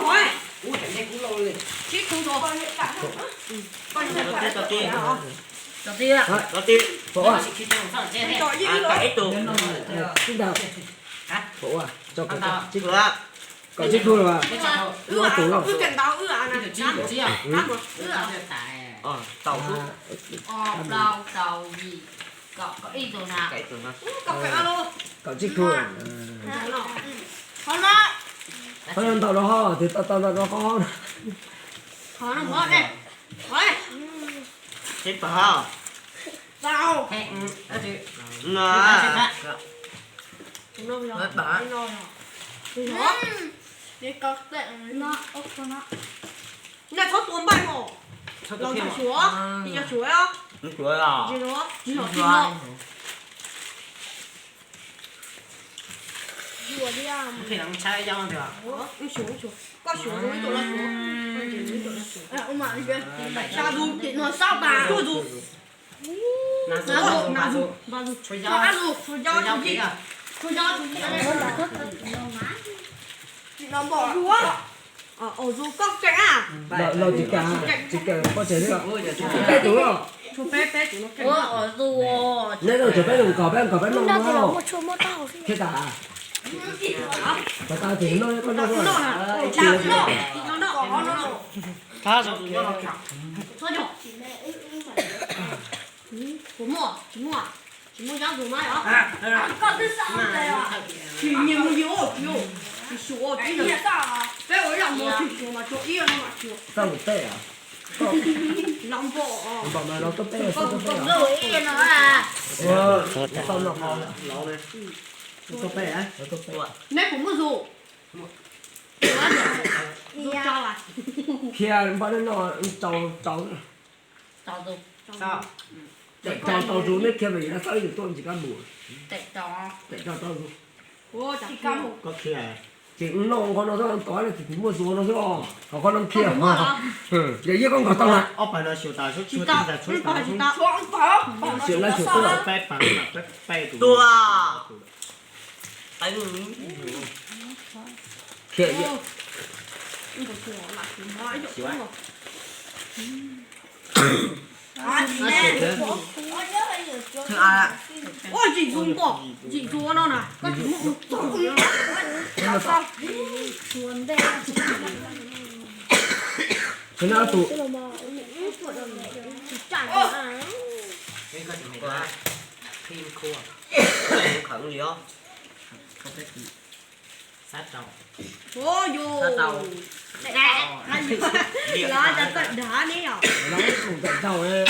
thôi. Ui cái này cũng lâu rồi. Chết không rồi. Coi như là Đầu tiên. đầu tiên ạ. Đầu tiên. Phổ à? Trời gì rồi. Cái tủ. Chúng ta. Phổ à? Cho cái chiếc Cửa. có chiếc đuôi mà. Ưa à, ưa cảnh báo ưa à này. Tàu thuốc. Đầu gì có ý đồ nào Cái tủ nó. Cọc cái alo. Có chiếc đuôi. Thôi nó. Thôi ăn tàu nó ho thì tàu nó ho. Thôi nó mất đây. Thôi. Chết vào. Tao. Nó. Nó bây giờ. Mất bả. Nó. đi có tệ nó ốc cho nó Này thoát tuôn bay hổ. Lòng thả chúa. Đi cho chúa á. Nó cửa à. Gì nữa? Gì nữa? Gì nữa? rùa đi à Thì nó sai nhau được. Ui xuống xuống. Có xuống rồi tổ là xuống. Con gì tổ là xuống. à ông mà kia Sao dù thì nó sao bà Chua dù. Nó Nào dù. Vào dù. Chui Cho dao. ăn dù. Cho Chui cho dao chú gì? kìa. Cho cho chú gì? nó bỏ Chúa. Ở dù cốc chạy à? Lâu chỉ cả có thể được. Cái túi rồi. Chú phép chú nó chạy. ở rùa Nếu đâu chỉ biết dùng cỏ bên nó nó thì nó đâu. một chỗ một tàu Thế cả. Và ta thì nó con Nó rồi. nó à? Nó. Tha rồi. Thôi nhổ. Chú mua. Chú mua. Chú mua giá dù mai hả? con thứ sáu này à Chỉ nhiều người yêu. Chỉ số cái chỉ gì là. sao Thế ở lòng một chỉ số mà chỗ yêu nó mà chỗ. Sao một tệ à? Lòng bộ. Bỏ mà nó tốt tệ sao tốt tệ à? rồi yên nó à Sao nó ho. Lâu lên. Tốt tệ á? Tốt tệ. Nét cũng mua dù. Dù cho à? Kia bọn nó cháu tàu rùa Sao? để cháu rú nó kia vì nó sao được tôi chỉ có mùa. tệ chó Để cho cháu rú. Ô chả cam. Có khi à. Chỉ nó con nó thôi tối là chỉ mua rú nó thôi. Còn con nó kia Mua mà. hả? Vậy chứ con có tao à? Ốc phải là siêu tà số Chỉ chưa tao. tin là số Chỉ tà tao. số. Chỉ tao. không có Chuyện là chuyện tôi. Phép phẳng là phép bay tủ. Tua. Anh Kia vậy. Không có sủa là chỉ nói chỗ không. Nó siêu thế. thưa ai ạ? Ôi chị dùng cổ. Chị dùng nó nè. Có chỉ một tổ nữa. Sao? chuồn đây Thế nào tụ? chẳng Cái có chuyện quá. Phim cua. Khẩn gì đó. Không biết gì. Sát đầu. Ô vô. Sát đầu. Nè. Nó đã tận đá nè. Nó cũng tận đầu ấy.